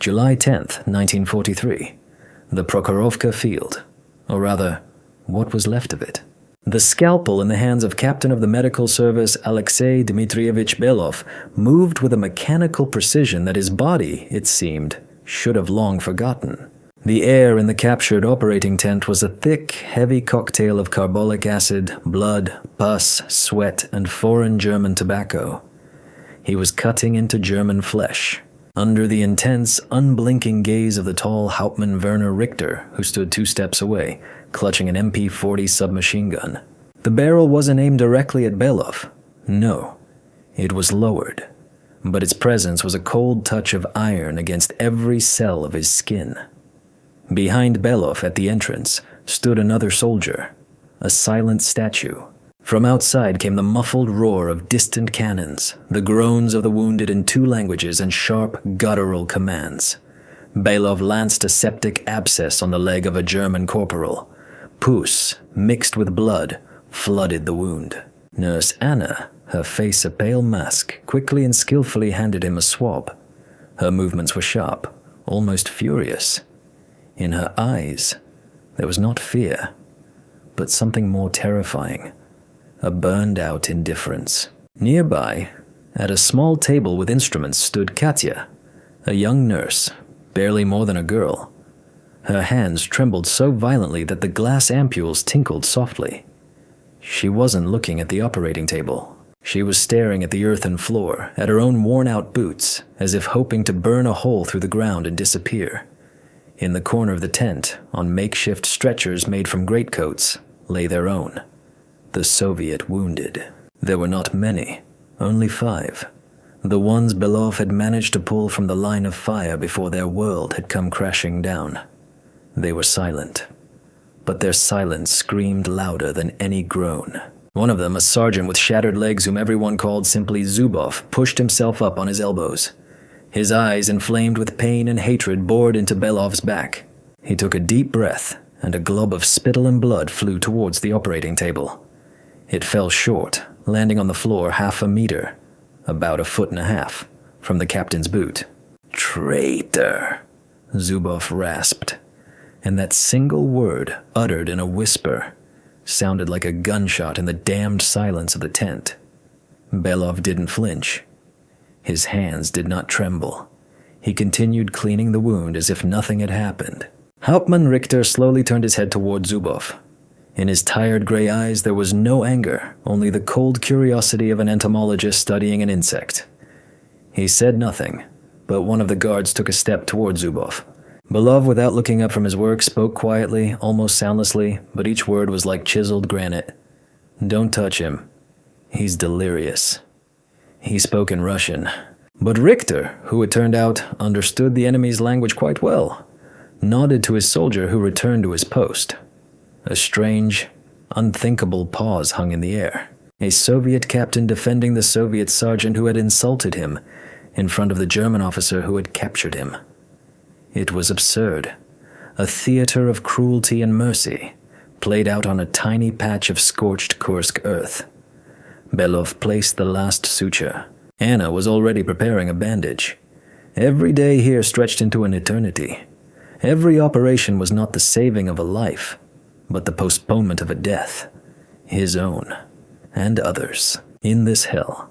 July 10th, 1943. The Prokhorovka Field. Or rather, what was left of it. The scalpel in the hands of Captain of the Medical Service Alexei Dmitrievich Belov moved with a mechanical precision that his body, it seemed, should have long forgotten. The air in the captured operating tent was a thick, heavy cocktail of carbolic acid, blood, pus, sweat, and foreign German tobacco. He was cutting into German flesh, under the intense, unblinking gaze of the tall Hauptmann Werner Richter, who stood 2 steps away, clutching an MP-40 submachine gun. The barrel wasn't aimed directly at Belov. No, it was lowered, but its presence was a cold touch of iron against every cell of his skin. Behind Belov at the entrance stood another soldier, a silent statue. From outside came the muffled roar of distant cannons, the groans of the wounded in 2 languages, and sharp, guttural commands. Belov lanced a septic abscess on the leg of a German corporal. Pus, mixed with blood, flooded the wound. Nurse Anna, her face a pale mask, quickly and skillfully handed him a swab. Her movements were sharp, almost furious. In her eyes, there was not fear, but something more terrifying. A burned-out indifference. Nearby, at a small table with instruments, stood Katya, a young nurse, barely more than a girl. Her hands trembled so violently that the glass ampules tinkled softly. She wasn't looking at the operating table. She was staring at the earthen floor, at her own worn-out boots, as if hoping to burn a hole through the ground and disappear. In the corner of the tent, on makeshift stretchers made from greatcoats, lay their own. The Soviet wounded. There were not many, only 5. The ones Belov had managed to pull from the line of fire before their world had come crashing down. They were silent, but their silence screamed louder than any groan. One of them, a sergeant with shattered legs whom everyone called simply Zubov, pushed himself up on his elbows. His eyes, inflamed with pain and hatred, bored into Belov's back. He took a deep breath, and a glob of spittle and blood flew towards the operating table. It fell short, landing on the floor 1/2 meter, about 1.5 feet, from the captain's boot. "Traitor," Zubov rasped, and that single word, uttered in a whisper, sounded like a gunshot in the damned silence of the tent. Belov didn't flinch. His hands did not tremble. He continued cleaning the wound as if nothing had happened. Hauptmann Richter slowly turned his head toward Zubov. In his tired gray eyes there was no anger, only the cold curiosity of an entomologist studying an insect. He said nothing, but one of the guards took a step toward Zubov. Belov, without looking up from his work, spoke quietly, almost soundlessly, but each word was like chiseled granite. "Don't touch him. He's delirious." He spoke in Russian, but Richter, who it turned out understood the enemy's language quite well, nodded to his soldier who returned to his post. A strange, unthinkable pause hung in the air. A Soviet captain defending the Soviet sergeant who had insulted him in front of the German officer who had captured him. It was absurd. A theater of cruelty and mercy, played out on a tiny patch of scorched Kursk earth. Belov placed the last suture. Anna was already preparing a bandage. Every day here stretched into an eternity. Every operation was not the saving of a life, but the postponement of a death. His own, and others, in this hell,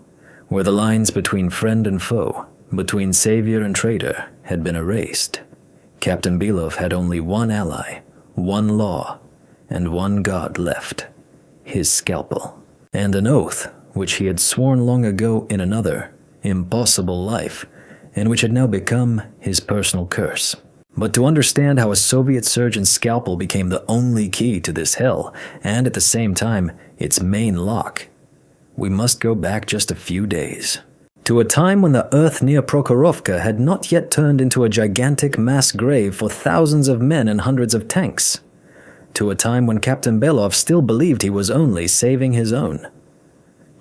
where the lines between friend and foe, between savior and traitor, had been erased. Captain Belov had only one ally, one law, and one god left: his scalpel. And an oath which he had sworn long ago in another, impossible life, and which had now become his personal curse. But to understand how a Soviet surgeon's scalpel became the only key to this hell, and at the same time, its main lock, we must go back just a few days. To a time when the earth near Prokhorovka had not yet turned into a gigantic mass grave for thousands of men and hundreds of tanks. To a time when Captain Belov still believed he was only saving his own.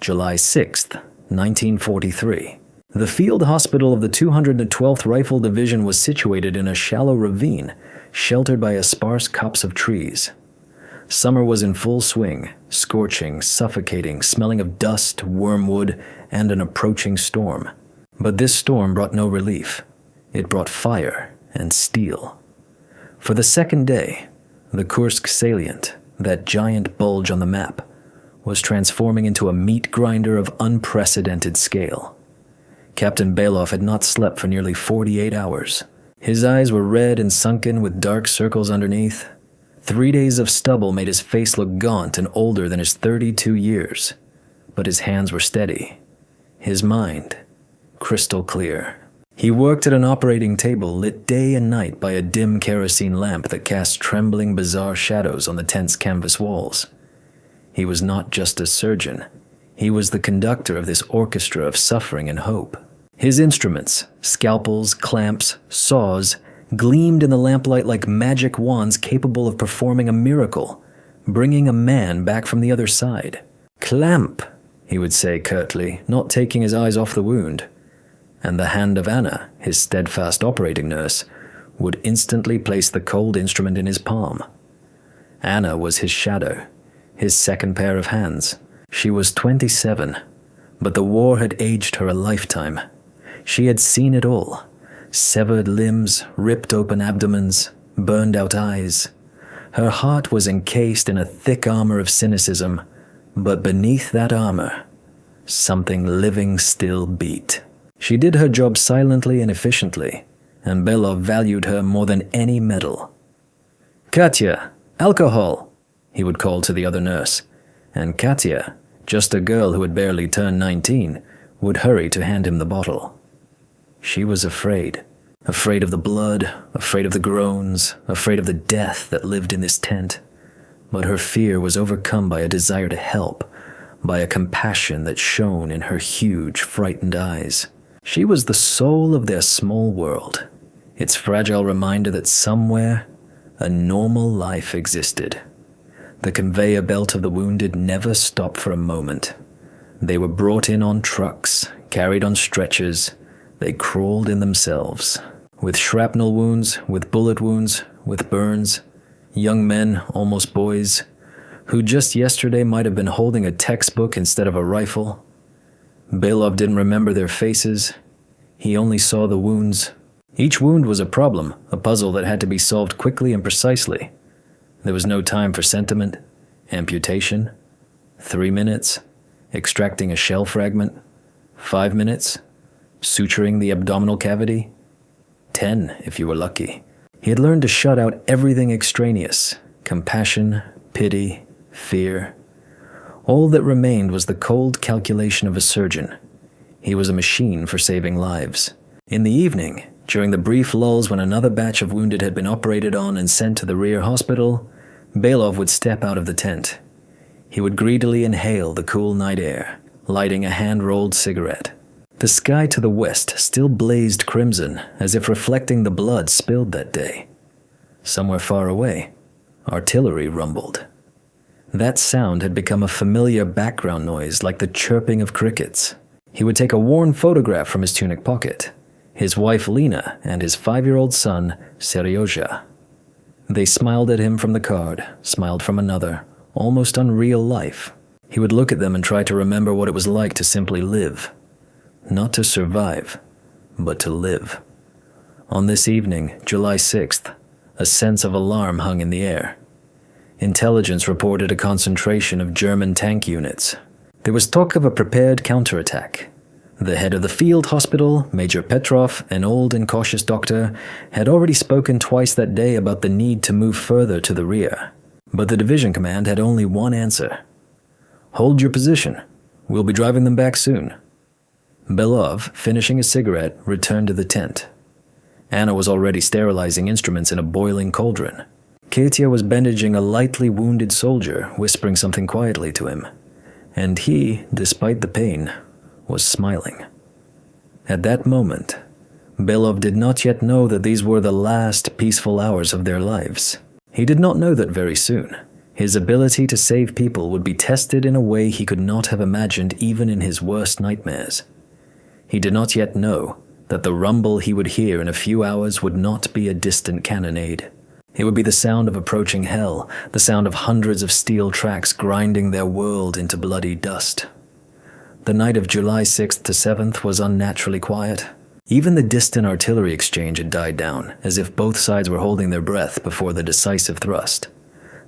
July 6th, 1943. The field hospital of the 212th Rifle Division was situated in a shallow ravine, sheltered by a sparse copse of trees. Summer was in full swing, scorching, suffocating, smelling of dust, wormwood, and an approaching storm. But this storm brought no relief. It brought fire and steel. For the second day, the Kursk Salient, that giant bulge on the map, was transforming into a meat grinder of unprecedented scale. Captain Belov had not slept for nearly 48 hours. His eyes were red and sunken with dark circles underneath. 3 days of stubble made his face look gaunt and older than his 32 years. But his hands were steady. His mind, crystal clear. He worked at an operating table lit day and night by a dim kerosene lamp that cast trembling, bizarre shadows on the tent's canvas walls. He was not just a surgeon. He was the conductor of this orchestra of suffering and hope. His instruments, scalpels, clamps, saws, gleamed in the lamplight like magic wands capable of performing a miracle, bringing a man back from the other side. "Clamp," he would say curtly, not taking his eyes off the wound. And the hand of Anna, his steadfast operating nurse, would instantly place the cold instrument in his palm. Anna was his shadow, his second pair of hands. She was 27, but the war had aged her a lifetime. She had seen it all. Severed limbs, ripped open abdomens, burned out eyes. Her heart was encased in a thick armor of cynicism, but beneath that armor, something living still beat. She did her job silently and efficiently, and Belov valued her more than any medal. "Katya, alcohol," he would call to the other nurse, and Katya, just a girl who had barely turned 19, would hurry to hand him the bottle. She was afraid of the blood, afraid of the groans, afraid of the death that lived in this tent. But her fear was overcome by a desire to help, by a compassion that shone in her huge, frightened eyes. She was the soul of their small world, its fragile reminder that somewhere a normal life existed. The conveyor belt of the wounded never stopped for a moment. They were brought in on trucks, carried on stretchers. They crawled in themselves, with shrapnel wounds, with bullet wounds, with burns. Young men, almost boys, who just yesterday might have been holding a textbook instead of a rifle. Belov didn't remember their faces. He only saw the wounds. Each wound was a problem, a puzzle that had to be solved quickly and precisely. There was no time for sentiment, amputation. 3 minutes, extracting a shell fragment. 5 minutes, suturing the abdominal cavity. 10, if you were lucky. He had learned to shut out everything extraneous: compassion, pity, fear. All that remained was the cold calculation of a surgeon. He was a machine for saving lives. In the evening, during the brief lulls when another batch of wounded had been operated on and sent to the rear hospital, Belov would step out of the tent. He would greedily inhale the cool night air, lighting a hand-rolled cigarette. The sky to the west still blazed crimson, as if reflecting the blood spilled that day. Somewhere far away, artillery rumbled. That sound had become a familiar background noise, like the chirping of crickets. He would take a worn photograph from his tunic pocket, his wife Lena and his 5-year-old son, Seryozha. They smiled at him from the card, smiled from another, almost unreal life. He would look at them and try to remember what it was like to simply live. Not to survive, but to live. On this evening, July 6th, a sense of alarm hung in the air. Intelligence reported a concentration of German tank units. There was talk of a prepared counterattack. The head of the field hospital, Major Petrov, an old and cautious doctor, had already spoken twice that day about the need to move further to the rear. But the division command had only one answer. "Hold your position. We'll be driving them back soon." Belov, finishing a cigarette, returned to the tent. Anna was already sterilizing instruments in a boiling cauldron. Katya was bandaging a lightly wounded soldier, whispering something quietly to him. And he, despite the pain, was smiling. At that moment, Belov did not yet know that these were the last peaceful hours of their lives. He did not know that very soon his ability to save people would be tested in a way he could not have imagined even in his worst nightmares. He did not yet know that the rumble he would hear in a few hours would not be a distant cannonade. It would be the sound of approaching hell, the sound of hundreds of steel tracks grinding their world into bloody dust. The night of July 6th to 7th was unnaturally quiet. Even the distant artillery exchange had died down, as if both sides were holding their breath before the decisive thrust.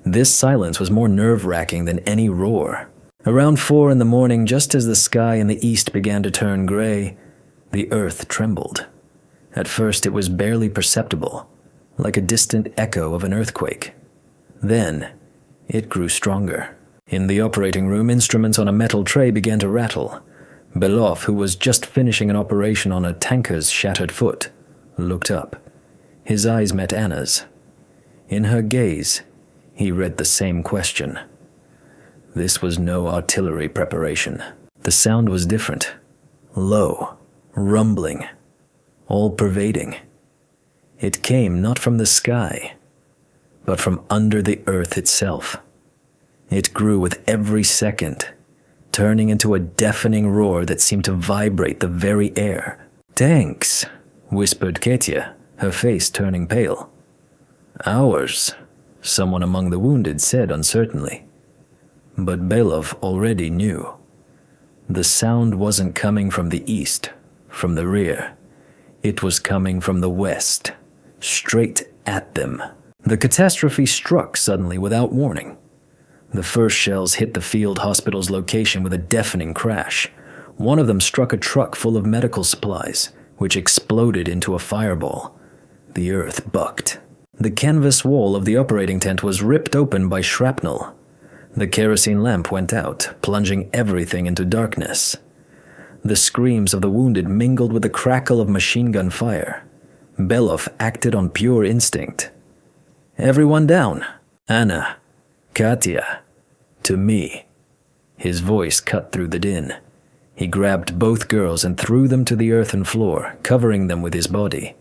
This silence was more nerve-wracking than any roar. Around 4 in the morning, just as the sky in the east began to turn gray, the earth trembled. At first it was barely perceptible, like a distant echo of an earthquake. Then, it grew stronger. In the operating room, instruments on a metal tray began to rattle. Belov, who was just finishing an operation on a tanker's shattered foot, looked up. His eyes met Anna's. In her gaze, he read the same question. This was no artillery preparation. The sound was different. Low, rumbling, all-pervading. It came not from the sky, but from under the earth itself. It grew with every second, turning into a deafening roar that seemed to vibrate the very air. "Tanks," whispered Katya, her face turning pale. "Ours," someone among the wounded said uncertainly. But Belov already knew. The sound wasn't coming from the east, from the rear. It was coming from the west, straight at them. The catastrophe struck suddenly without warning. The first shells hit the field hospital's location with a deafening crash. One of them struck a truck full of medical supplies, which exploded into a fireball. The earth bucked. The canvas wall of the operating tent was ripped open by shrapnel. The kerosene lamp went out, plunging everything into darkness. The screams of the wounded mingled with the crackle of machine gun fire. Belov acted on pure instinct. "Everyone down. Anna. Katya. To me." His voice cut through the din. He grabbed both girls and threw them to the earthen floor, covering them with his body.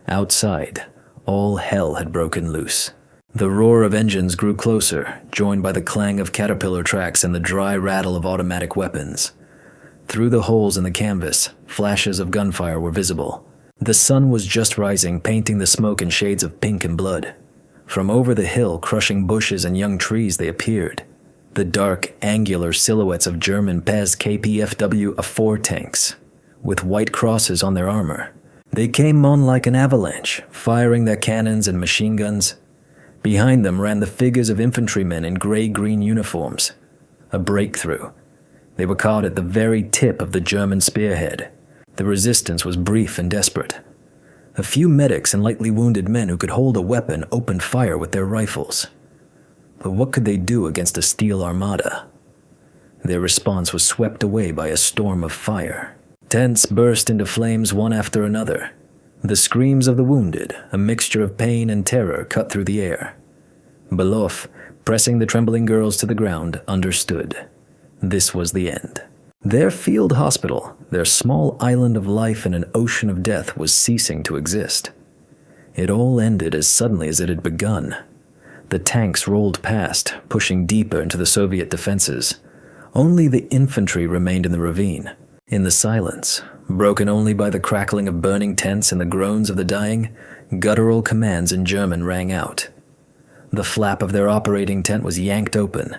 Outside, all hell had broken loose. The roar of engines grew closer, joined by the clang of caterpillar tracks and the dry rattle of automatic weapons. Through the holes in the canvas, flashes of gunfire were visible. The sun was just rising, painting the smoke in shades of pink and blood. From over the hill, crushing bushes and young trees, they appeared. The dark, angular silhouettes of German Pez KPFW-4 tanks, with white crosses on their armor. They came on like an avalanche, firing their cannons and machine guns. Behind them ran the figures of infantrymen in gray-green uniforms. A breakthrough. They were caught at the very tip of the German spearhead. The resistance was brief and desperate. A few medics and lightly wounded men who could hold a weapon opened fire with their rifles. But what could they do against a steel armada? Their response was swept away by a storm of fire. Tents burst into flames one after another. The screams of the wounded, a mixture of pain and terror, cut through the air. Belov, pressing the trembling girls to the ground, understood. This was the end. Their field hospital, their small island of life in an ocean of death, was ceasing to exist. It all ended as suddenly as it had begun. The tanks rolled past, pushing deeper into the Soviet defenses. Only the infantry remained in the ravine. In the silence, broken only by the crackling of burning tents and the groans of the dying, guttural commands in German rang out. The flap of their operating tent was yanked open.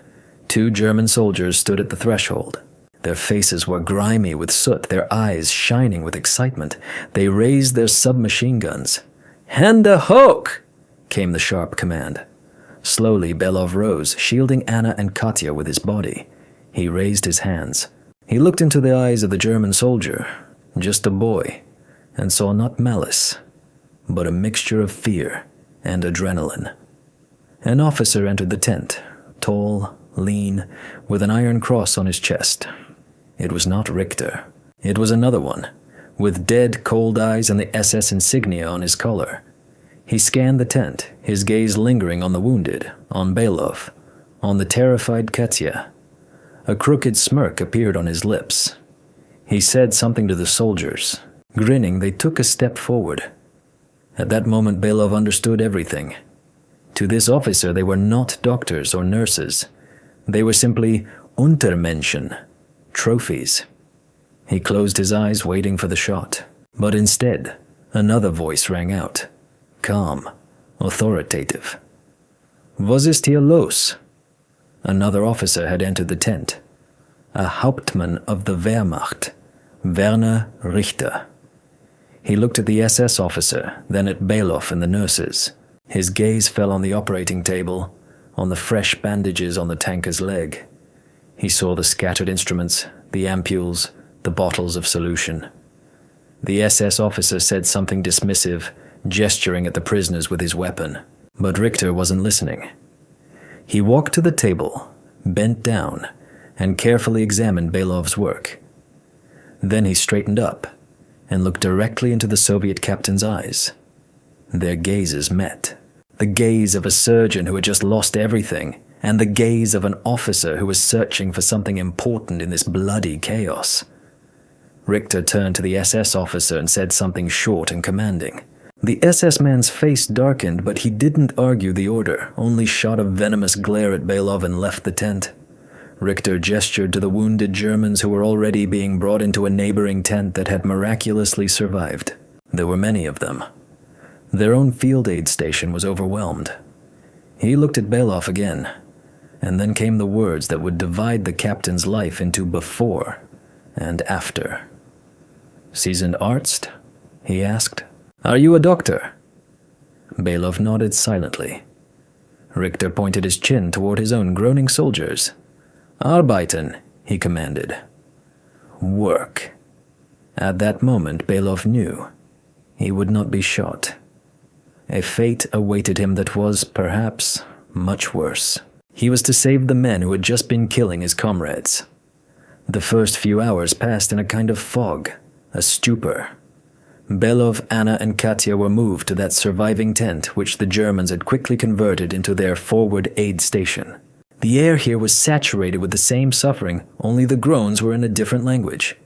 2 German soldiers stood at the threshold. Their faces were grimy with soot, their eyes shining with excitement. They raised their submachine guns. "Hände hoch!" came the sharp command. Slowly, Belov rose, shielding Anna and Katya with his body. He raised his hands. He looked into the eyes of the German soldier, just a boy, and saw not malice, but a mixture of fear and adrenaline. An officer entered the tent, tall, lean, with an iron cross on his chest. It was not Richter. It was another one, with dead, cold eyes and the SS insignia on his collar. He scanned the tent, his gaze lingering on the wounded, on Belov, on the terrified Katya. A crooked smirk appeared on his lips. He said something to the soldiers. Grinning, they took a step forward. At that moment, Belov understood everything. To this officer, they were not doctors or nurses. They were simply Untermenschen, trophies. He closed his eyes, waiting for the shot. But instead, another voice rang out, calm, authoritative. "Was ist hier los?" Another officer had entered the tent. A Hauptmann of the Wehrmacht, Werner Richter. He looked at the SS officer, then at Belov and the nurses. His gaze fell on the operating table, on the fresh bandages on the tanker's leg. He saw the scattered instruments, the ampules, the bottles of solution. The SS officer said something dismissive, gesturing at the prisoners with his weapon. But Richter wasn't listening. He walked to the table, bent down, and carefully examined Belov's work. Then he straightened up and looked directly into the Soviet captain's eyes. Their gazes met. The gaze of a surgeon who had just lost everything, and the gaze of an officer who was searching for something important in this bloody chaos. Richter turned to the SS officer and said something short and commanding. The SS man's face darkened, but he didn't argue the order, only shot a venomous glare at Belov and left the tent. Richter gestured to the wounded Germans who were already being brought into a neighboring tent that had miraculously survived. There were many of them. Their own field aid station was overwhelmed. He looked at Belov again, and then came the words that would divide the captain's life into before and after. "Sie sind Arzt?" he asked. "Are you a doctor?" Belov nodded silently. Richter pointed his chin toward his own groaning soldiers. "Arbeiten," he commanded. Work. At that moment, Belov knew he would not be shot. A fate awaited him that was, perhaps, much worse. He was to save the men who had just been killing his comrades. The first few hours passed in a kind of fog, a stupor. Belov, Anna, and Katya were moved to that surviving tent which the Germans had quickly converted into their forward aid station. The air here was saturated with the same suffering, only the groans were in a different language.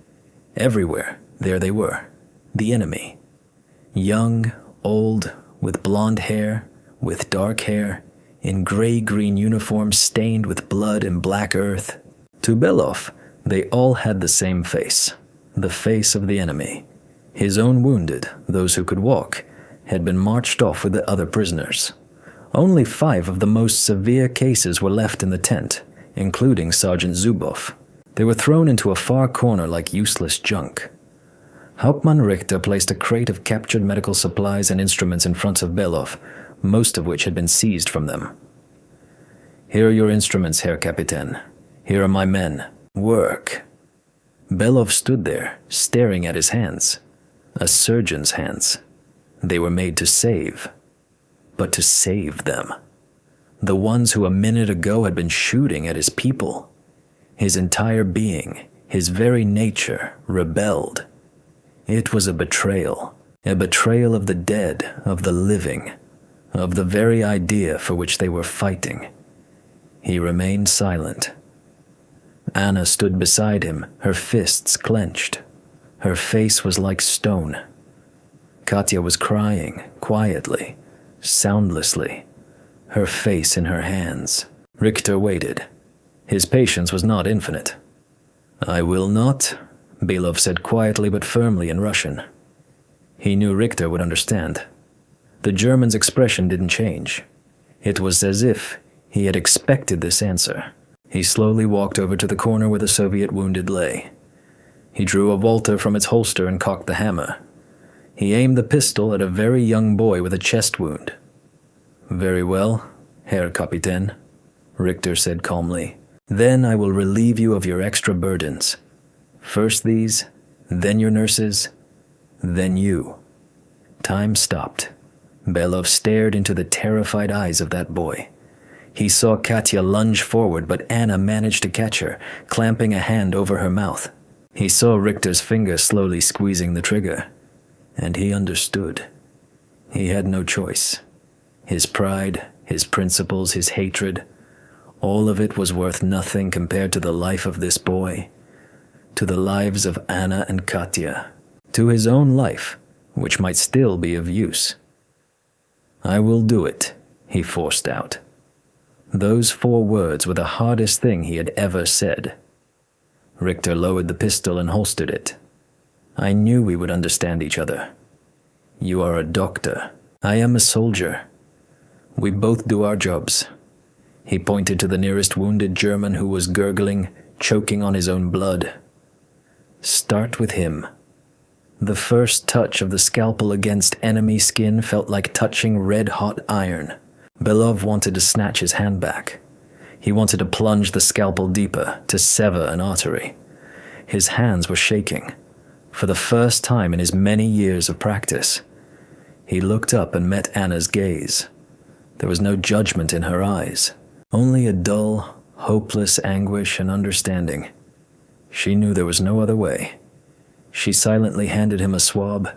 Everywhere, there they were, the enemy. Young, old, with blonde hair, with dark hair, in gray-green uniforms stained with blood and black earth. To Belov, they all had the same face, the face of the enemy. His own wounded, those who could walk, had been marched off with the other prisoners. Only 5 of the most severe cases were left in the tent, including Sergeant Zubov. They were thrown into a far corner like useless junk. Hauptmann Richter placed a crate of captured medical supplies and instruments in front of Belov, most of which had been seized from them. "Here are your instruments, Herr Kapitän. Here are my men. Work." Belov stood there, staring at his hands. A surgeon's hands. They were made to save. But to save them. The ones who a minute ago had been shooting at his people. His entire being, his very nature, rebelled. It was a betrayal of the dead, of the living, of the very idea for which they were fighting. He remained silent. Anna stood beside him, her fists clenched. Her face was like stone. Katya was crying, quietly, soundlessly, her face in her hands. Richter waited. His patience was not infinite. "I will not," Belov said quietly but firmly in Russian. He knew Richter would understand. The German's expression didn't change. It was as if he had expected this answer. He slowly walked over to the corner where the Soviet wounded lay. He drew a Walther from its holster and cocked the hammer. He aimed the pistol at a very young boy with a chest wound. "Very well, Herr Kapitän," Richter said calmly. "Then I will relieve you of your extra burdens. First these, then your nurses, then you." Time stopped. Belov stared into the terrified eyes of that boy. He saw Katya lunge forward, but Anna managed to catch her, clamping a hand over her mouth. He saw Richter's finger slowly squeezing the trigger, and he understood. He had no choice. His pride, his principles, his hatred, all of it was worth nothing compared to the life of this boy, to the lives of Anna and Katya, to his own life, which might still be of use. "I will do it," he forced out. Those 4 words were the hardest thing he had ever said. Richter lowered the pistol and holstered it. "I knew we would understand each other. You are a doctor. I am a soldier. We both do our jobs." He pointed to the nearest wounded German who was gurgling, choking on his own blood. "Start with him. The first touch of the scalpel against enemy skin felt like touching red-hot iron. Belov wanted to snatch his hand back. He wanted to plunge the scalpel deeper, to sever an artery. His hands were shaking. For the first time in his many years of practice, he looked up and met Anna's gaze. There was no judgment in her eyes, only a dull, hopeless anguish and understanding. She knew there was no other way. She silently handed him a swab.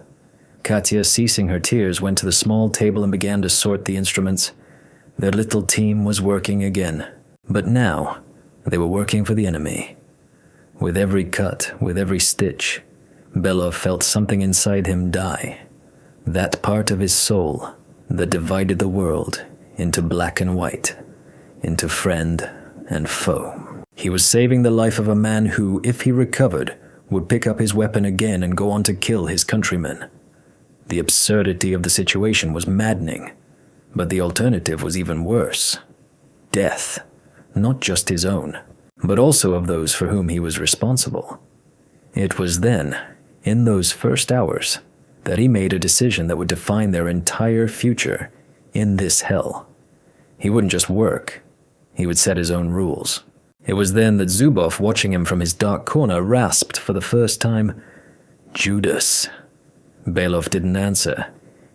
Katya, ceasing her tears, went to the small table and began to sort the instruments. Their little team was working again. But now, they were working for the enemy. With every cut, with every stitch, Belov felt something inside him die. That part of his soul that divided the world into black and white, into friend and foe. He was saving the life of a man who, if he recovered, would pick up his weapon again and go on to kill his countrymen. The absurdity of the situation was maddening, but the alternative was even worse. Death, not just his own, but also of those for whom he was responsible. It was then, in those first hours, that he made a decision that would define their entire future in this hell. He wouldn't just work, he would set his own rules. It was then that Zubov, watching him from his dark corner, rasped for the first time, "Judas." Belov didn't answer.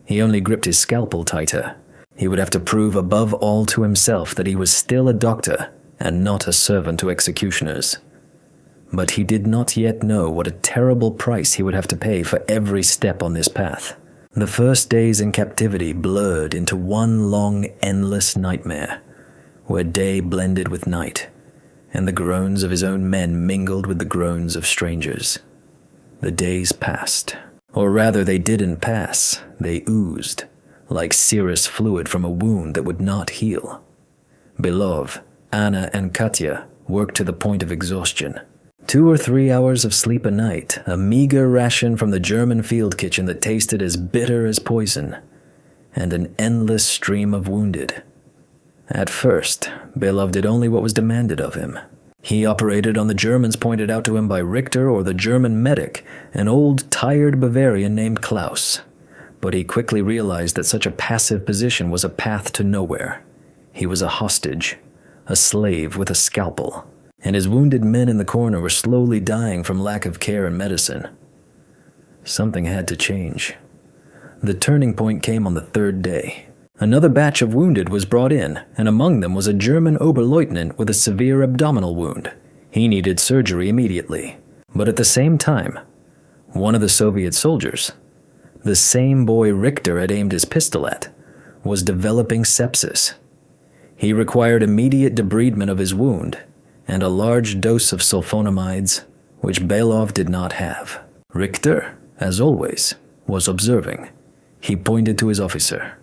He only gripped his scalpel tighter. He would have to prove above all to himself that he was still a doctor and not a servant to executioners. But he did not yet know what a terrible price he would have to pay for every step on this path. The first days in captivity blurred into one long, endless nightmare, where day blended with night, and the groans of his own men mingled with the groans of strangers. The days passed. Or rather, they didn't pass. They oozed, like serous fluid from a wound that would not heal. Belov, Anna, and Katya worked to the point of exhaustion. 2 or 3 hours of sleep a night, a meager ration from the German field kitchen that tasted as bitter as poison, and an endless stream of wounded. At first, Belov did only what was demanded of him. He operated on the Germans pointed out to him by Richter or the German medic, an old, tired Bavarian named Klaus. But he quickly realized that such a passive position was a path to nowhere. He was a hostage, a slave with a scalpel, and his wounded men in the corner were slowly dying from lack of care and medicine. Something had to change. The turning point came on the 3rd day. Another batch of wounded was brought in, and among them was a German Oberleutnant with a severe abdominal wound. He needed surgery immediately. But at the same time, one of the Soviet soldiers, the same boy Richter had aimed his pistol at, was developing sepsis. He required immediate debridement of his wound, and a large dose of sulfonamides, which Belov did not have. Richter, as always, was observing. He pointed to his officer.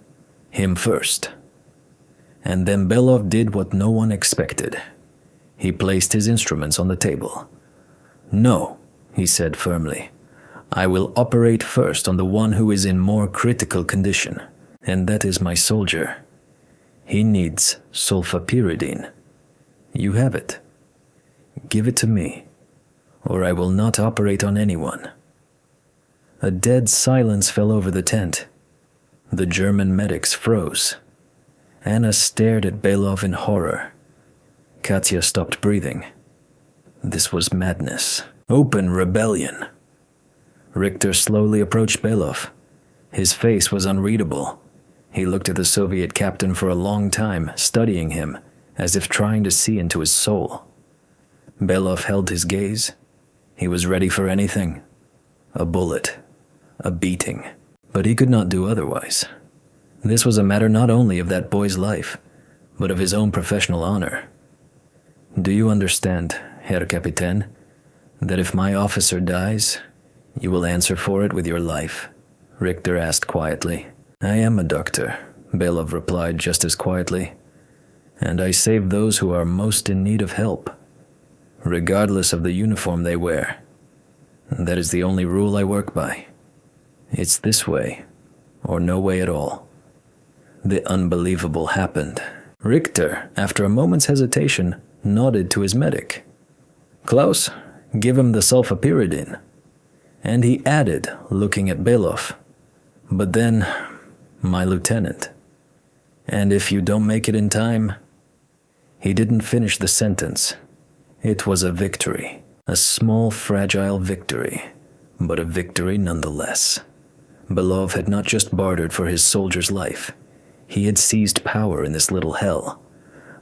Him first. And then Belov did what no one expected. He placed his instruments on the table. "No," he said firmly. "I will operate first on the one who is in more critical condition, and that is my soldier. He needs sulfapyridine. You have it. Give it to me, or I will not operate on anyone." A dead silence fell over the tent. The German medics froze. Anna stared at Belov in horror. Katya stopped breathing. This was madness. Open rebellion. Richter slowly approached Belov. His face was unreadable. He looked at the Soviet captain for a long time, studying him, as if trying to see into his soul. Belov held his gaze. He was ready for anything. A bullet. A beating. But he could not do otherwise. This was a matter not only of that boy's life, but of his own professional honor. "Do you understand, Herr Kapitän, that if my officer dies, you will answer for it with your life?" Richter asked quietly. "I am a doctor," Belov replied just as quietly, "and I save those who are most in need of help, regardless of the uniform they wear. That is the only rule I work by. It's this way, or no way at all." The unbelievable happened. Richter, after a moment's hesitation, nodded to his medic. "Klaus, give him the sulfapyridine." And he added, looking at Belov, "But then, my lieutenant. And if you don't make it in time..." He didn't finish the sentence. It was a victory. A small, fragile victory, but a victory nonetheless. Belov had not just bartered for his soldier's life. He had seized power in this little hell.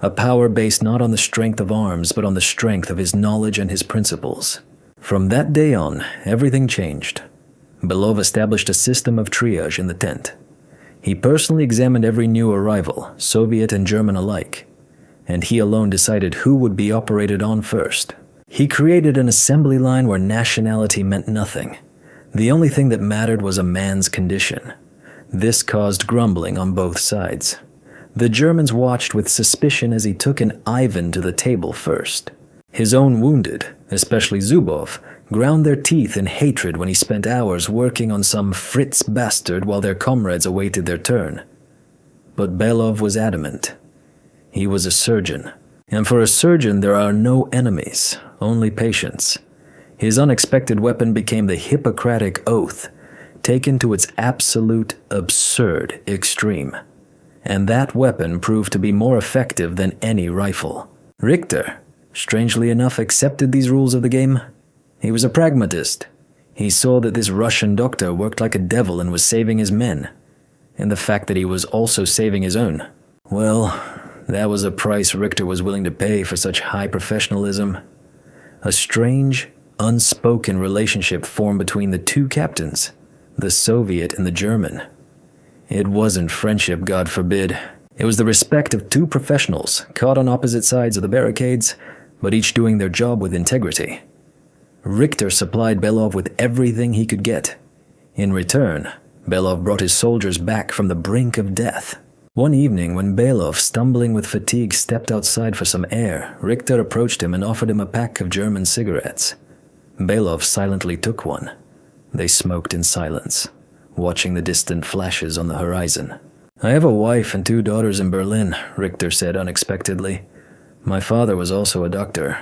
A power based not on the strength of arms, but on the strength of his knowledge and his principles. From that day on, everything changed. Belov established a system of triage in the tent. He personally examined every new arrival, Soviet and German alike, and he alone decided who would be operated on first. He created an assembly line where nationality meant nothing. The only thing that mattered was a man's condition. This caused grumbling on both sides. The Germans watched with suspicion as he took an Ivan to the table first. His own wounded, especially Zubov, ground their teeth in hatred when he spent hours working on some Fritz bastard while their comrades awaited their turn. But Belov was adamant. He was a surgeon, and for a surgeon there are no enemies, only patients. His unexpected weapon became the Hippocratic Oath, taken to its absolute, absurd extreme. And that weapon proved to be more effective than any rifle. Richter, strangely enough, accepted these rules of the game. He was a pragmatist. He saw that this Russian doctor worked like a devil and was saving his men, and the fact that he was also saving his own. Well, that was a price Richter was willing to pay for such high professionalism. A strange, unspoken relationship formed between the two captains, the Soviet and the German. It wasn't friendship, God forbid. It was the respect of two professionals caught on opposite sides of the barricades, but each doing their job with integrity. Richter supplied Belov with everything he could get. In return, Belov brought his soldiers back from the brink of death. One evening, when Belov, stumbling with fatigue, stepped outside for some air, Richter approached him and offered him a pack of German cigarettes. Belov silently took one. They smoked in silence, watching the distant flashes on the horizon. "I have a wife and 2 daughters in Berlin," Richter said unexpectedly. "My father was also a doctor."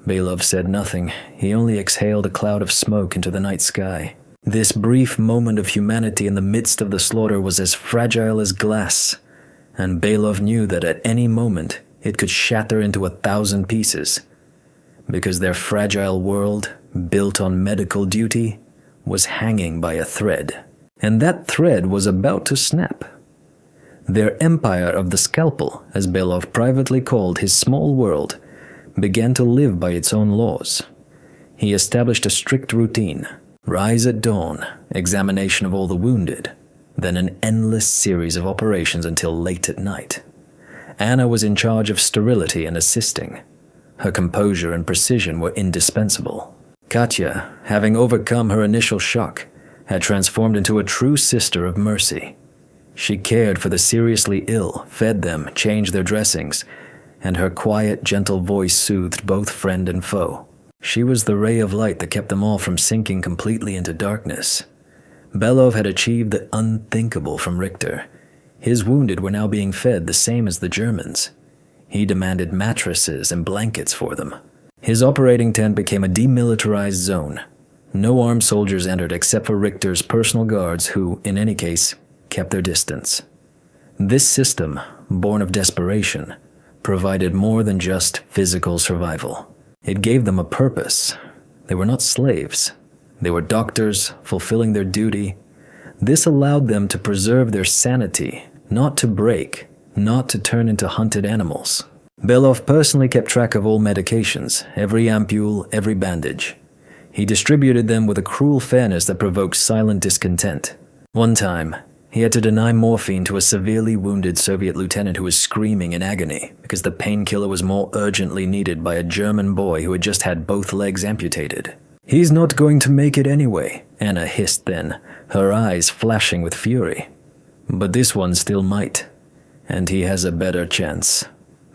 Belov said nothing. He only exhaled a cloud of smoke into the night sky. This brief moment of humanity in the midst of the slaughter was as fragile as glass, and Belov knew that at any moment it could shatter into 1,000 pieces, because their fragile world, built on medical duty, was hanging by a thread, and that thread was about to snap. Their empire of the scalpel, as Belov privately called his small world, began to live by its own laws. He established a strict routine: rise at dawn, examination of all the wounded, then an endless series of operations until late at night. Anna was in charge of sterility and assisting. Her composure and precision were indispensable. Katya, having overcome her initial shock, had transformed into a true sister of mercy. She cared for the seriously ill, fed them, changed their dressings, and her quiet, gentle voice soothed both friend and foe. She was the ray of light that kept them all from sinking completely into darkness. Belov had achieved the unthinkable from Richter. His wounded were now being fed the same as the Germans. He demanded mattresses and blankets for them. His operating tent became a demilitarized zone. No armed soldiers entered except for Richter's personal guards who, in any case, kept their distance. This system, born of desperation, provided more than just physical survival. It gave them a purpose. They were not slaves. They were doctors, fulfilling their duty. This allowed them to preserve their sanity, not to break, not to turn into hunted animals. Belov personally kept track of all medications, every ampule, every bandage. He distributed them with a cruel fairness that provoked silent discontent. One time, he had to deny morphine to a severely wounded Soviet lieutenant who was screaming in agony because the painkiller was more urgently needed by a German boy who had just had both legs amputated. "He's not going to make it anyway," Anna hissed then, her eyes flashing with fury. "But this one still might, and he has a better chance,"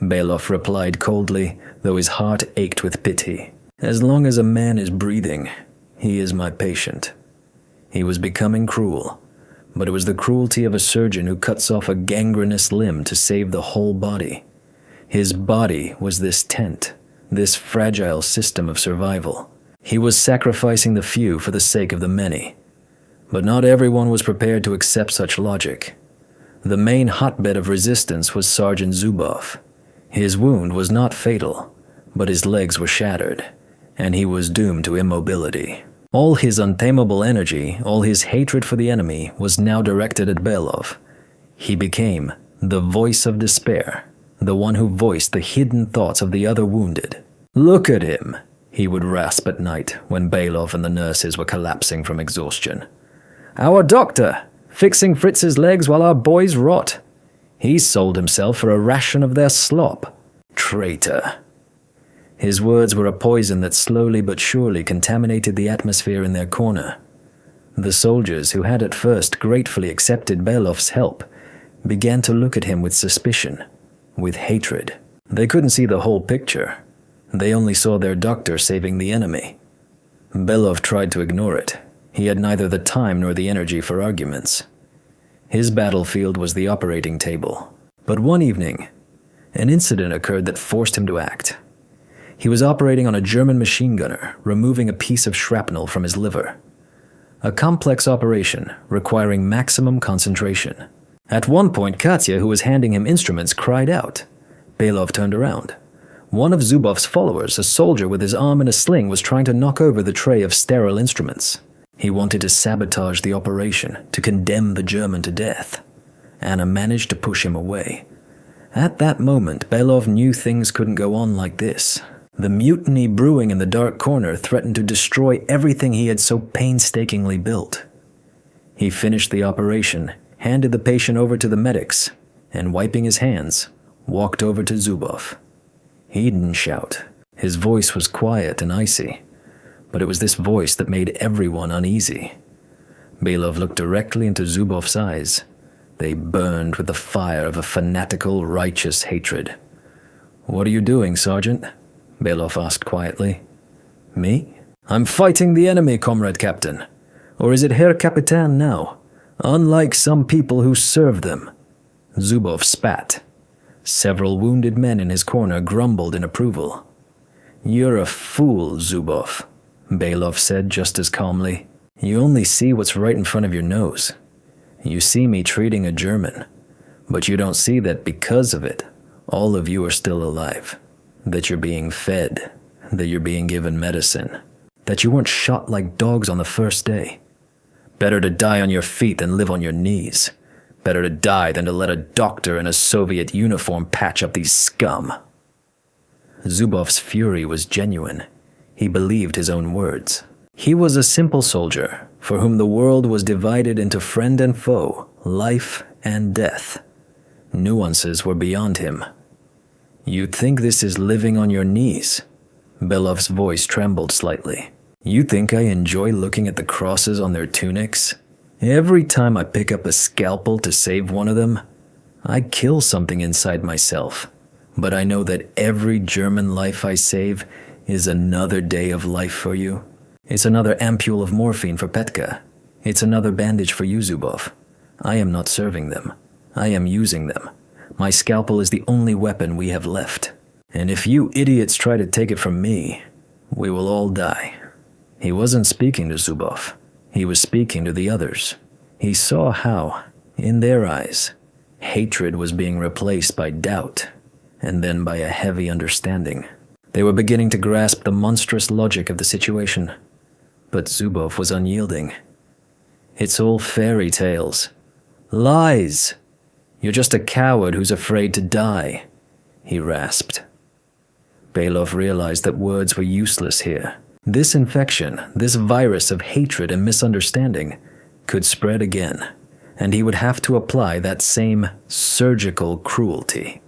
Belov replied coldly, though his heart ached with pity. "As long as a man is breathing, he is my patient." He was becoming cruel, but it was the cruelty of a surgeon who cuts off a gangrenous limb to save the whole body. His body was this tent, this fragile system of survival. He was sacrificing the few for the sake of the many. But not everyone was prepared to accept such logic. The main hotbed of resistance was Sergeant Zubov. His wound was not fatal, but his legs were shattered, and he was doomed to immobility. All his untamable energy, all his hatred for the enemy, was now directed at Belov. He became the voice of despair, the one who voiced the hidden thoughts of the other wounded. "Look at him," he would rasp at night when Belov and the nurses were collapsing from exhaustion. "Our doctor, fixing Fritz's legs while our boys rot. He sold himself for a ration of their slop. Traitor." His words were a poison that slowly but surely contaminated the atmosphere in their corner. The soldiers, who had at first gratefully accepted Belov's help, began to look at him with suspicion, with hatred. They couldn't see the whole picture. They only saw their doctor saving the enemy. Belov tried to ignore it. He had neither the time nor the energy for arguments. His battlefield was the operating table. But one evening, an incident occurred that forced him to act. He was operating on a German machine gunner, removing a piece of shrapnel from his liver. A complex operation requiring maximum concentration. At one point, Katya, who was handing him instruments, cried out. Belov turned around. One of Zubov's followers, a soldier with his arm in a sling, was trying to knock over the tray of sterile instruments. He wanted to sabotage the operation, to condemn the German to death. Anna managed to push him away. At that moment, Belov knew things couldn't go on like this. The mutiny brewing in the dark corner threatened to destroy everything he had so painstakingly built. He finished the operation, handed the patient over to the medics, and wiping his hands, walked over to Zubov. He didn't shout. His voice was quiet and icy, but it was this voice that made everyone uneasy. Belov looked directly into Zubov's eyes. They burned with the fire of a fanatical, righteous hatred. "What are you doing, Sergeant?" Belov asked quietly. "Me? I'm fighting the enemy, Comrade Captain. Or is it Herr Kapitän now? Unlike some people who serve them." Zubov spat. Several wounded men in his corner grumbled in approval. "You're a fool, Zubov," Belov said just as calmly. "You only see what's right in front of your nose. You see me treating a German, but you don't see that because of it, all of you are still alive. That you're being fed, that you're being given medicine, that you weren't shot like dogs on the first day. Better to die on your feet than live on your knees. Better to die than to let a doctor in a Soviet uniform patch up these scum." Zubov's fury was genuine. He believed his own words. He was a simple soldier for whom the world was divided into friend and foe, life and death. Nuances were beyond him. "You think this is living on your knees?" Belov's voice trembled slightly. "You think I enjoy looking at the crosses on their tunics? Every time I pick up a scalpel to save one of them, I kill something inside myself. But I know that every German life I save is another day of life for you. It's another ampule of morphine for Petka. It's another bandage for you, Zubov. I am not serving them. I am using them. My scalpel is the only weapon we have left. And if you idiots try to take it from me, we will all die." He wasn't speaking to Zubov. He was speaking to the others. He saw how, in their eyes, hatred was being replaced by doubt, and then by a heavy understanding. They were beginning to grasp the monstrous logic of the situation. But Zubov was unyielding. "It's all fairy tales. Lies! You're just a coward who's afraid to die," he rasped. Belov realized that words were useless here. This infection, this virus of hatred and misunderstanding, could spread again, and he would have to apply that same surgical cruelty.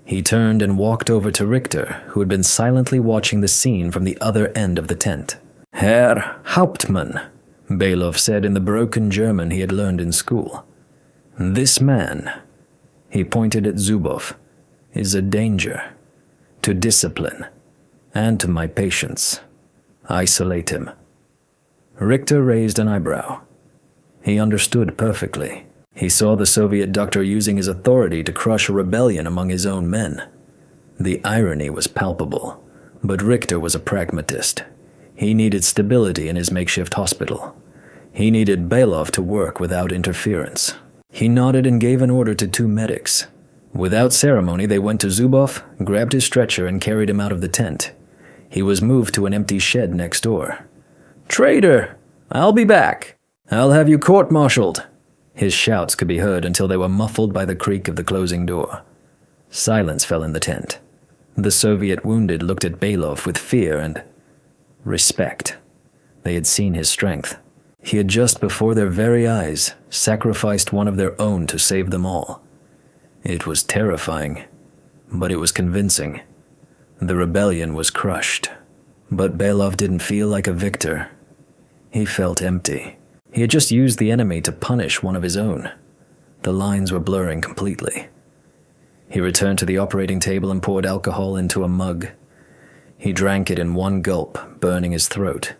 He turned and walked over to Richter, who had been silently watching the scene from the other end of the tent. "Herr Hauptmann," Belov said in the broken German he had learned in school. "This man," he pointed at Zubov, "is a danger to discipline and to my patients. Isolate him." Richter raised an eyebrow. He understood perfectly. He saw the Soviet doctor using his authority to crush a rebellion among his own men. The irony was palpable, but Richter was a pragmatist. He needed stability in his makeshift hospital. He needed Belov to work without interference. He nodded and gave an order to 2 medics. Without ceremony, they went to Zubov, grabbed his stretcher, and carried him out of the tent. He was moved to an empty shed next door. "Traitor! I'll be back! I'll have you court-martialed!" His shouts could be heard until they were muffled by the creak of the closing door. Silence fell in the tent. The Soviet wounded looked at Belov with fear and respect. They had seen his strength. He had just before their very eyes sacrificed one of their own to save them all. It was terrifying, but it was convincing. The rebellion was crushed, but Belov didn't feel like a victor. He felt empty. He had just used the enemy to punish one of his own. The lines were blurring completely. He returned to the operating table and poured alcohol into a mug. He drank it in one gulp, burning his throat.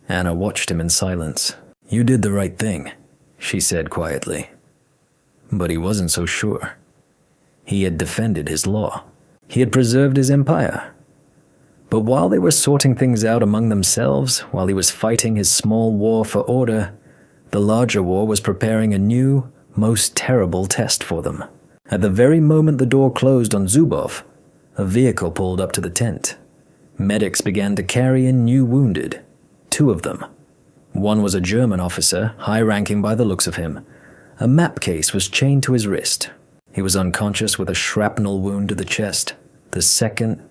Anna watched him in silence. "You did the right thing," she said quietly. But he wasn't so sure. He had defended his law. He had preserved his empire. But while they were sorting things out among themselves, while he was fighting his small war for order, the larger war was preparing a new, most terrible test for them. At the very moment the door closed on Zubov, a vehicle pulled up to the tent. Medics began to carry in new wounded, 2 of them. One was a German officer, high-ranking by the looks of him. A map case was chained to his wrist. He was unconscious with a shrapnel wound to the chest. The second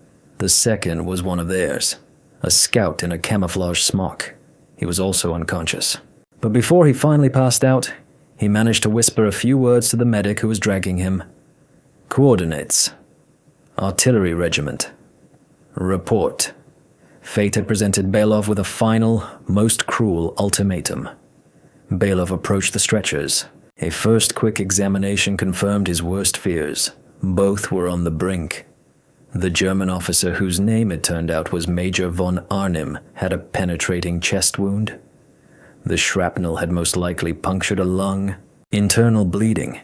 was one of theirs, a scout in a camouflage smock. He was also unconscious. But before he finally passed out, he managed to whisper a few words to the medic who was dragging him. "Coordinates. Artillery regiment. Report." Fate had presented Belov with a final, most cruel ultimatum. Belov approached the stretchers. A first quick examination confirmed his worst fears. Both were on the brink. The German officer, whose name it turned out was Major von Arnim, had a penetrating chest wound. The shrapnel had most likely punctured a lung. Internal bleeding.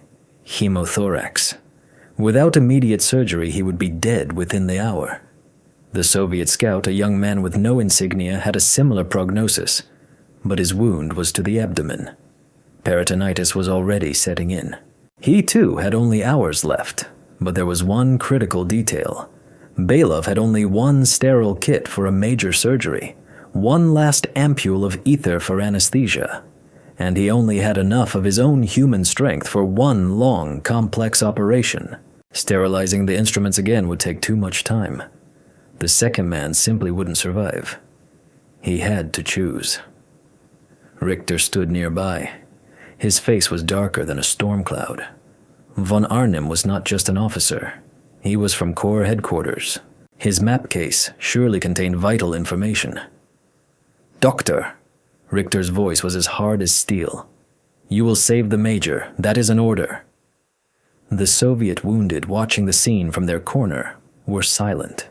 Hemothorax. Without immediate surgery, he would be dead within the hour. The Soviet scout, a young man with no insignia, had a similar prognosis, but his wound was to the abdomen. Peritonitis was already setting in. He too had only hours left, but there was one critical detail. Belov had only one sterile kit for a major surgery, one last ampule of ether for anesthesia, and he only had enough of his own human strength for one long, complex operation. Sterilizing the instruments again would take too much time. The second man simply wouldn't survive. He had to choose. Richter stood nearby. His face was darker than a storm cloud. Von Arnim was not just an officer. He was from Corps headquarters. His map case surely contained vital information. "Doctor," Richter's voice was as hard as steel. "You will save the major. That is an order." The Soviet wounded, watching the scene from their corner, were silent,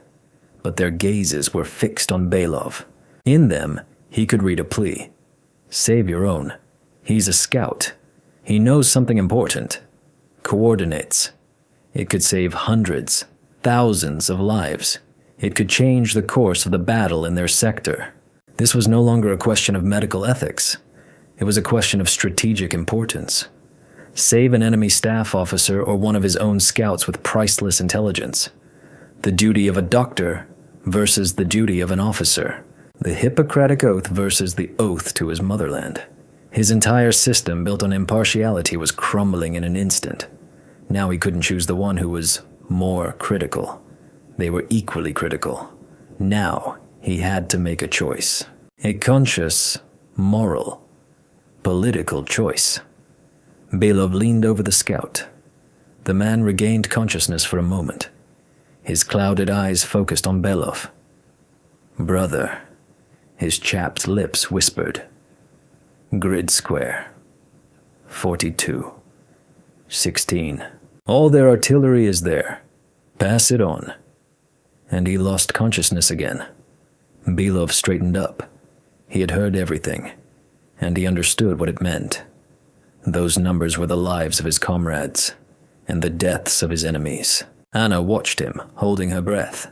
but their gazes were fixed on Belov. In them, he could read a plea. Save your own. He's a scout. He knows something important. Coordinates. It could save hundreds, thousands of lives. It could change the course of the battle in their sector. This was no longer a question of medical ethics. It was a question of strategic importance. Save an enemy staff officer or one of his own scouts with priceless intelligence. The duty of a doctor versus the duty of an officer. The Hippocratic Oath versus the oath to his motherland. His entire system built on impartiality was crumbling in an instant. Now he couldn't choose the one who was more critical. They were equally critical. Now he had to make a choice. A conscious, moral, political choice. Belov leaned over the scout. The man regained consciousness for a moment. His clouded eyes focused on Belov. "Brother," his chapped lips whispered. "Grid square. 42. 16. All their artillery is there. Pass it on." And he lost consciousness again. Belov straightened up. He had heard everything, and he understood what it meant. Those numbers were the lives of his comrades, and the deaths of his enemies. Anna watched him, holding her breath.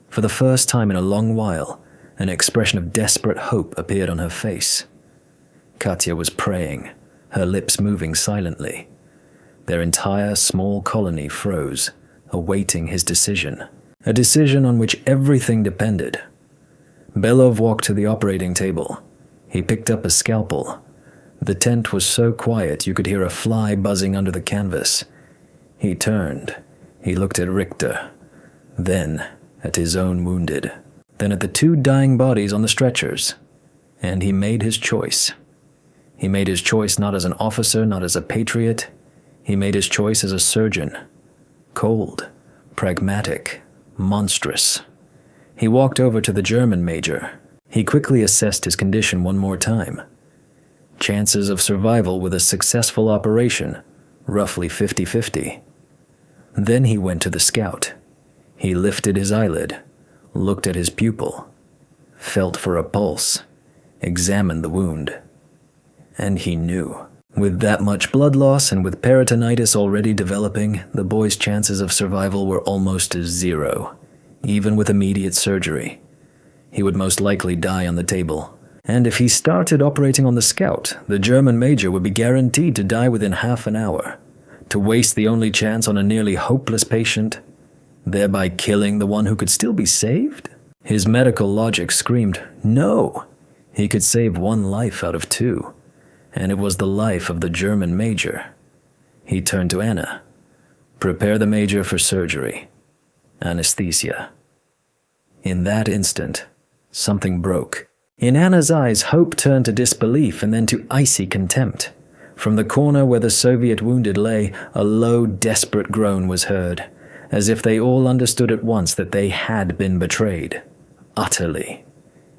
For the first time in a long while, An expression of desperate hope appeared on her face. Katya was praying, her lips moving silently. Their entire small colony froze, awaiting his decision. A decision on which everything depended. Belov walked to the operating table. He picked up a scalpel. The tent was so quiet you could hear a fly buzzing under the canvas. He turned. He looked at Richter. Then at his own wounded. Then at the two dying bodies on the stretchers. And he made his choice. He made his choice not as an officer, not as a patriot. He made his choice as a surgeon. Cold, pragmatic, monstrous. He walked over to the German major. He quickly assessed his condition one more time. Chances of survival with a successful operation, roughly 50-50. Then he went to the scout. He lifted his eyelid, looked at his pupil, felt for a pulse, examined the wound. And he knew. With that much blood loss and with peritonitis already developing, the boy's chances of survival were almost zero, even with immediate surgery. He would most likely die on the table. And if he started operating on the scout, the German major would be guaranteed to die within half an hour. To waste the only chance on a nearly hopeless patient, thereby killing the one who could still be saved? His medical logic screamed, no! He could save one life out of two, and it was the life of the German major. He turned to Anna. Prepare the major for surgery. Anesthesia. In that instant, something broke. In Anna's eyes, hope turned to disbelief and then to icy contempt. From the corner where the Soviet wounded lay, a low, desperate groan was heard, as if they all understood at once that they had been betrayed. Utterly.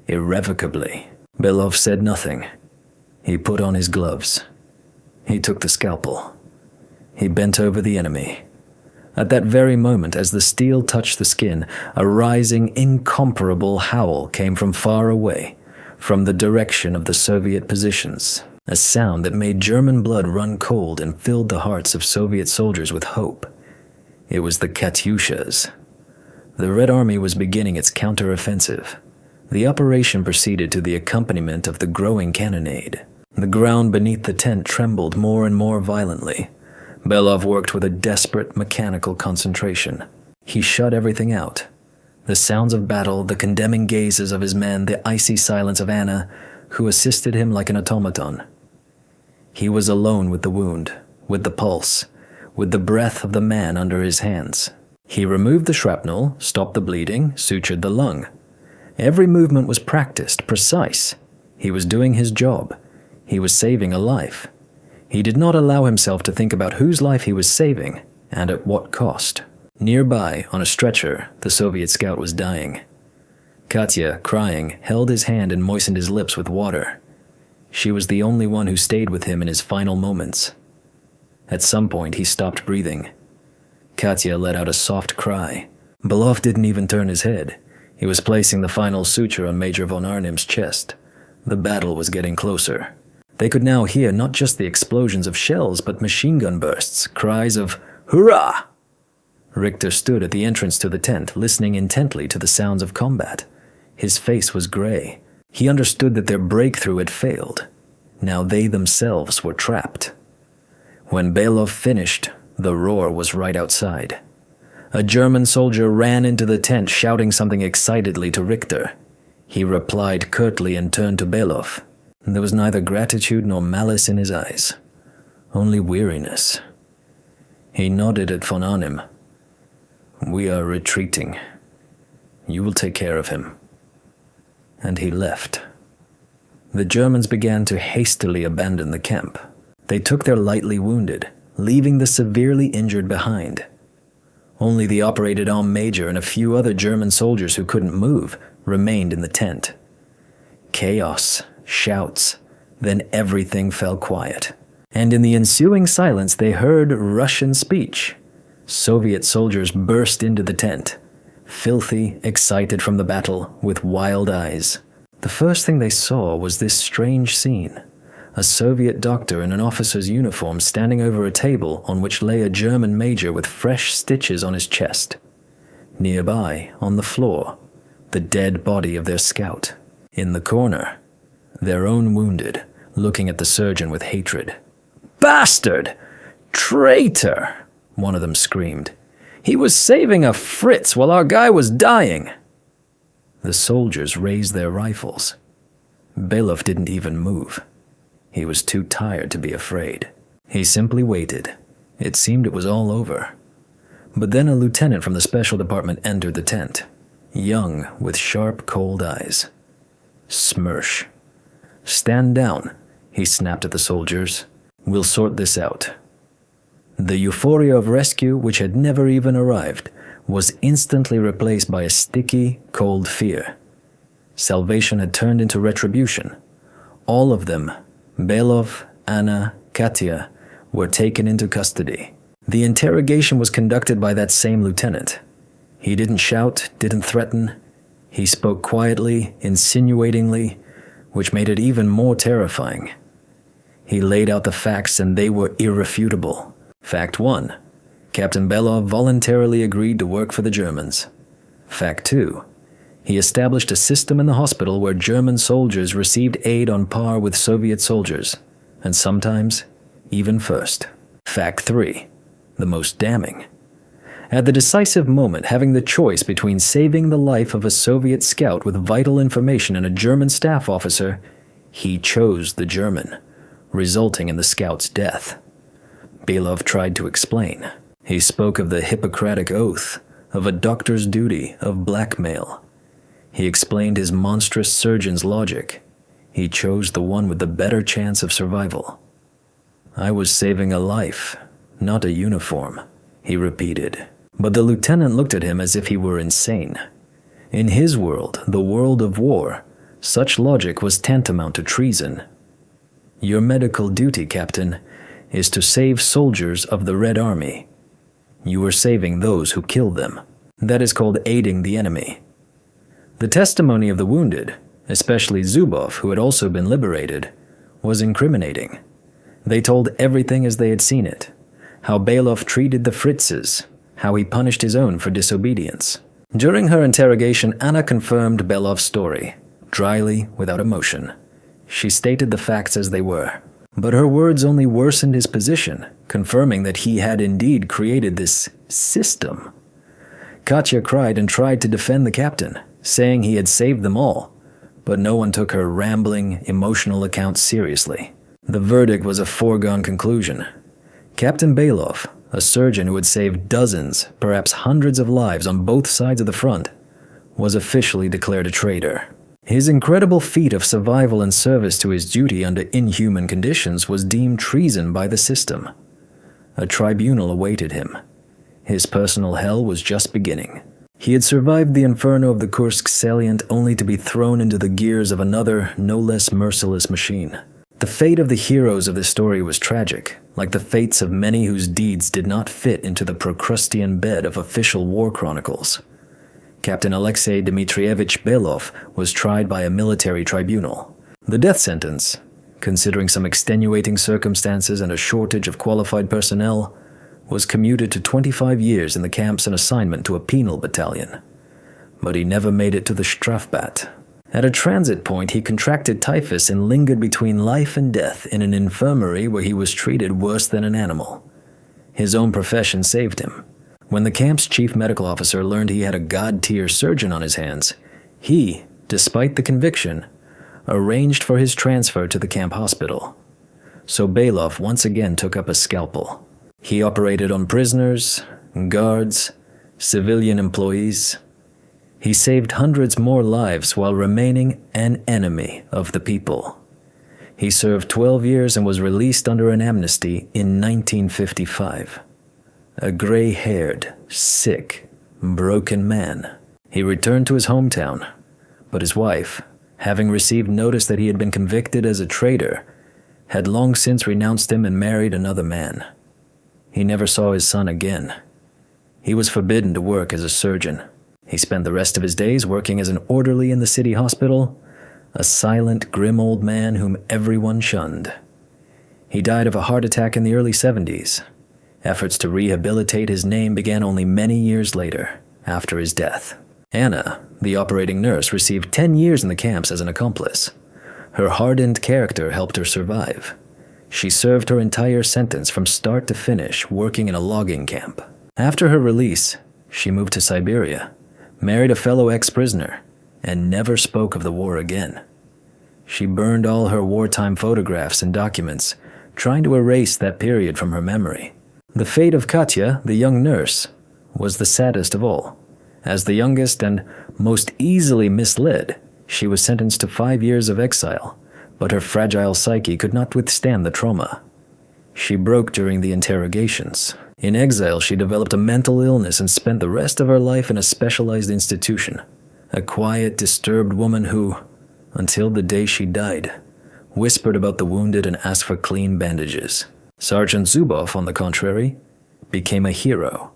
Irrevocably. Belov said nothing. He put on his gloves. He took the scalpel. He bent over the enemy. At that very moment, as the steel touched the skin, a rising, incomparable howl came from far away, from the direction of the Soviet positions, a sound that made German blood run cold and filled the hearts of Soviet soldiers with hope. It was the Katyushas. The Red Army was beginning its counteroffensive. The operation proceeded to the accompaniment of the growing cannonade. The ground beneath the tent trembled more and more violently. Belov worked with a desperate mechanical concentration. He shut everything out. The sounds of battle, the condemning gazes of his men, the icy silence of Anna, who assisted him like an automaton. He was alone with the wound, with the pulse, with the breath of the man under his hands. He removed the shrapnel, stopped the bleeding, sutured the lung. Every movement was practiced, precise. He was doing his job. He was saving a life. He did not allow himself to think about whose life he was saving and at what cost. Nearby, on a stretcher, the Soviet scout was dying. Katya, crying, held his hand and moistened his lips with water. She was the only one who stayed with him in his final moments. At some point, he stopped breathing. Katya let out a soft cry. Belov didn't even turn his head. He was placing the final suture on Major von Arnim's chest. The battle was getting closer. They could now hear not just the explosions of shells, but machine gun bursts, cries of "Hurrah!" Richter stood at the entrance to the tent, listening intently to the sounds of combat. His face was gray. He understood that their breakthrough had failed. Now they themselves were trapped. When Belov finished, the roar was right outside. A German soldier ran into the tent, shouting something excitedly to Richter. He replied curtly and turned to Belov. There was neither gratitude nor malice in his eyes, only weariness. He nodded at von Arnim. "We are retreating. You will take care of him." And he left. The Germans began to hastily abandon the camp. They took their lightly wounded, leaving the severely injured behind. Only the operated-on major and a few other German soldiers who couldn't move remained in the tent. Chaos, shouts, then everything fell quiet. And in the ensuing silence they heard Russian speech. Soviet soldiers burst into the tent, filthy, excited from the battle, with wild eyes. The first thing they saw was this strange scene. A Soviet doctor in an officer's uniform standing over a table on which lay a German major with fresh stitches on his chest. Nearby, on the floor, the dead body of their scout. In the corner, their own wounded, looking at the surgeon with hatred. "Bastard! Traitor!" one of them screamed. "He was saving a Fritz while our guy was dying." The soldiers raised their rifles. Belov didn't even move. He was too tired to be afraid. He simply waited. It seemed it was all over. But then a lieutenant from the special department entered the tent, young with sharp, cold eyes. "Smersh. Stand down," he snapped at the soldiers. "We'll sort this out." The euphoria of rescue, which had never even arrived, was instantly replaced by a sticky, cold fear. Salvation had turned into retribution. All of them, Belov, Anna, Katya, were taken into custody. The interrogation was conducted by that same lieutenant. He didn't shout, didn't threaten. He spoke quietly, insinuatingly, which made it even more terrifying. He laid out the facts, and they were irrefutable. Fact 1. Captain Belov voluntarily agreed to work for the Germans. Fact 2. He established a system in the hospital where German soldiers received aid on par with Soviet soldiers, and sometimes even first. Fact 3. The most damning. At the decisive moment, having the choice between saving the life of a Soviet scout with vital information and a German staff officer, he chose the German, resulting in the scout's death. Belov tried to explain. He spoke of the Hippocratic Oath, of a doctor's duty, of blackmail. He explained his monstrous surgeon's logic. He chose the one with the better chance of survival. "I was saving a life, not a uniform," he repeated. But the lieutenant looked at him as if he were insane. In his world, the world of war, such logic was tantamount to treason. "Your medical duty, Captain, is to save soldiers of the Red Army. You were saving those who killed them. That is called aiding the enemy." The testimony of the wounded, especially Zubov, who had also been liberated, was incriminating. They told everything as they had seen it, how Belov treated the Fritzes, how he punished his own for disobedience. During her interrogation, Anna confirmed Belov's story, dryly, without emotion. She stated the facts as they were. But her words only worsened his position, confirming that he had indeed created this system. Katya cried and tried to defend the captain, saying he had saved them all, but no one took her rambling, emotional account seriously. The verdict was a foregone conclusion. Captain Belov, a surgeon who had saved dozens, perhaps hundreds of lives on both sides of the front, was officially declared a traitor. His incredible feat of survival and service to his duty under inhuman conditions was deemed treason by the system. A tribunal awaited him. His personal hell was just beginning. He had survived the inferno of the Kursk Salient only to be thrown into the gears of another, no less merciless machine. The fate of the heroes of this story was tragic, like the fates of many whose deeds did not fit into the Procrustean bed of official war chronicles. Captain Alexei Dmitrievich Belov was tried by a military tribunal. The death sentence, considering some extenuating circumstances and a shortage of qualified personnel, was commuted to 25 years in the camps and assignment to a penal battalion. But he never made it to the Strafbat. At a transit point, he contracted typhus and lingered between life and death in an infirmary where he was treated worse than an animal. His own profession saved him. When the camp's chief medical officer learned he had a god-tier surgeon on his hands, he, despite the conviction, arranged for his transfer to the camp hospital. So Belov once again took up a scalpel. He operated on prisoners, guards, civilian employees. He saved hundreds more lives while remaining an enemy of the people. He served 12 years and was released under an amnesty in 1955. A gray-haired, sick, broken man. He returned to his hometown, but his wife, having received notice that he had been convicted as a traitor, had long since renounced him and married another man. He never saw his son again. He was forbidden to work as a surgeon. He spent the rest of his days working as an orderly in the city hospital, a silent, grim old man whom everyone shunned. He died of a heart attack in the early 70s. Efforts to rehabilitate his name began only many years later, after his death. Anna, the operating nurse, received 10 years in the camps as an accomplice. Her hardened character helped her survive. She served her entire sentence from start to finish working in a logging camp. After her release, she moved to Siberia, married a fellow ex-prisoner, and never spoke of the war again. She burned all her wartime photographs and documents, trying to erase that period from her memory. The fate of Katya, the young nurse, was the saddest of all. As the youngest and most easily misled, she was sentenced to 5 years of exile, but her fragile psyche could not withstand the trauma. She broke during the interrogations. In exile, she developed a mental illness and spent the rest of her life in a specialized institution. A quiet, disturbed woman who, until the day she died, whispered about the wounded and asked for clean bandages. Sergeant Zubov, on the contrary, became a hero.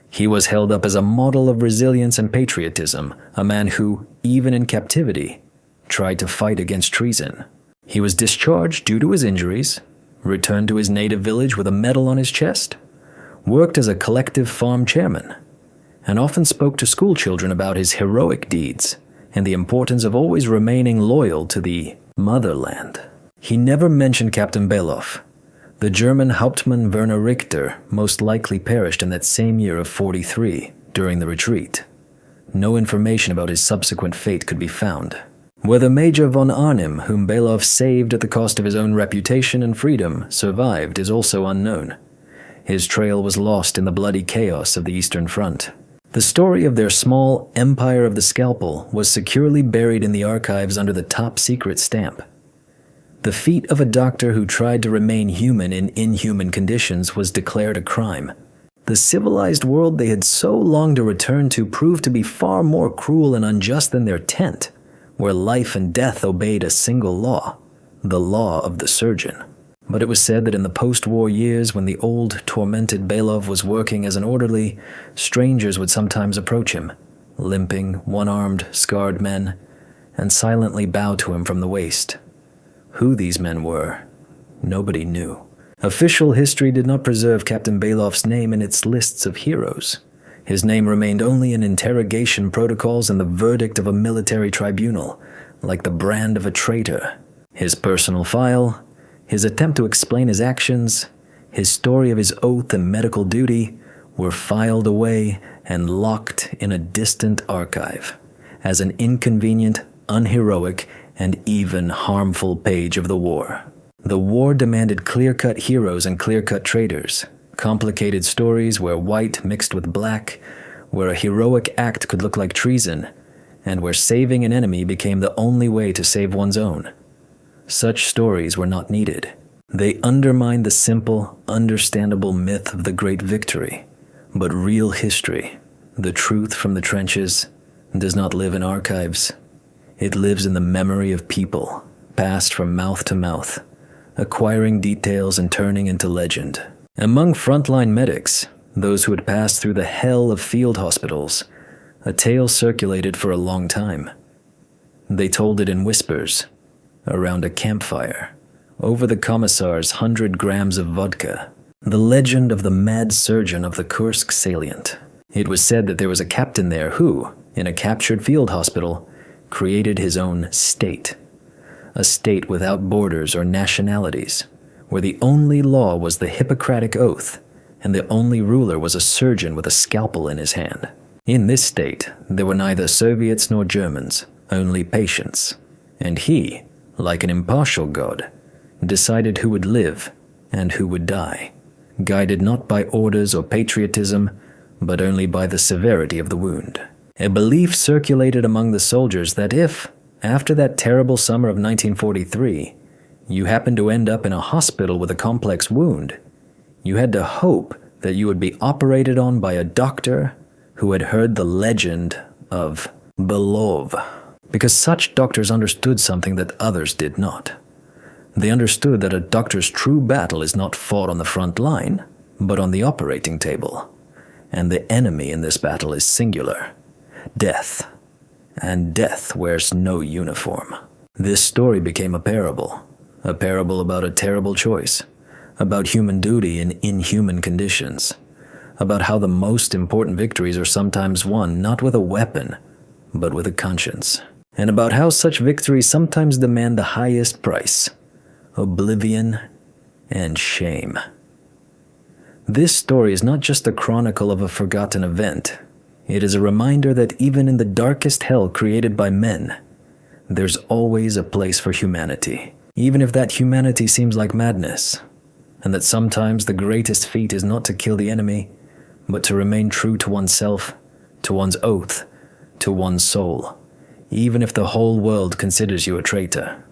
He was held up as a model of resilience and patriotism, a man who, even in captivity, tried to fight against treason. He was discharged due to his injuries, returned to his native village with a medal on his chest, worked as a collective farm chairman, and often spoke to schoolchildren about his heroic deeds and the importance of always remaining loyal to the motherland. He never mentioned Captain Belov. The German Hauptmann Werner Richter most likely perished in that same year of 43 during the retreat. No information about his subsequent fate could be found. Whether Major von Arnim, whom Belov saved at the cost of his own reputation and freedom, survived is also unknown. His trail was lost in the bloody chaos of the Eastern Front. The story of their small Empire of the Scalpel was securely buried in the archives under the top-secret stamp. The feat of a doctor who tried to remain human in inhuman conditions was declared a crime. The civilized world they had so longed to return to proved to be far more cruel and unjust than their tent, where life and death obeyed a single law, the law of the surgeon. But it was said that in the post-war years, when the old, tormented Belov was working as an orderly, strangers would sometimes approach him, limping, one-armed, scarred men, and silently bow to him from the waist. Who these men were, nobody knew. Official history did not preserve Captain Belov's name in its lists of heroes. His name remained only in interrogation protocols and the verdict of a military tribunal, like the brand of a traitor. His personal file, his attempt to explain his actions, his story of his oath and medical duty were filed away and locked in a distant archive as an inconvenient, unheroic, and even harmful page of the war. The war demanded clear-cut heroes and clear-cut traitors, complicated stories where white mixed with black, where a heroic act could look like treason, and where saving an enemy became the only way to save one's own. Such stories were not needed. They undermined the simple, understandable myth of the great victory. But real history, the truth from the trenches, does not live in archives. It lives in the memory of people, passed from mouth to mouth, acquiring details and turning into legend. Among frontline medics, those who had passed through the hell of field hospitals, a tale circulated for a long time. They told it in whispers, around a campfire, over the commissar's 100 grams of vodka. The legend of the mad surgeon of the Kursk Salient. It was said that there was a captain there who, in a captured field hospital, created his own state. A state without borders or nationalities, where the only law was the Hippocratic Oath, and the only ruler was a surgeon with a scalpel in his hand. In this state, there were neither Soviets nor Germans, only patients. And he, like an impartial god, decided who would live and who would die, guided not by orders or patriotism, but only by the severity of the wound. A belief circulated among the soldiers that if, after that terrible summer of 1943, you happened to end up in a hospital with a complex wound, you had to hope that you would be operated on by a doctor who had heard the legend of Belov, because such doctors understood something that others did not. They understood that a doctor's true battle is not fought on the front line, but on the operating table, and the enemy in this battle is singular. Death, and death wears no uniform. This story became a parable about a terrible choice, about human duty in inhuman conditions, about how the most important victories are sometimes won not with a weapon, but with a conscience, and about how such victories sometimes demand the highest price: oblivion and shame. This story is not just a chronicle of a forgotten event. It is a reminder that even in the darkest hell created by men, there's always a place for humanity, even if that humanity seems like madness, and that sometimes the greatest feat is not to kill the enemy, but to remain true to oneself, to one's oath, to one's soul, even if the whole world considers you a traitor.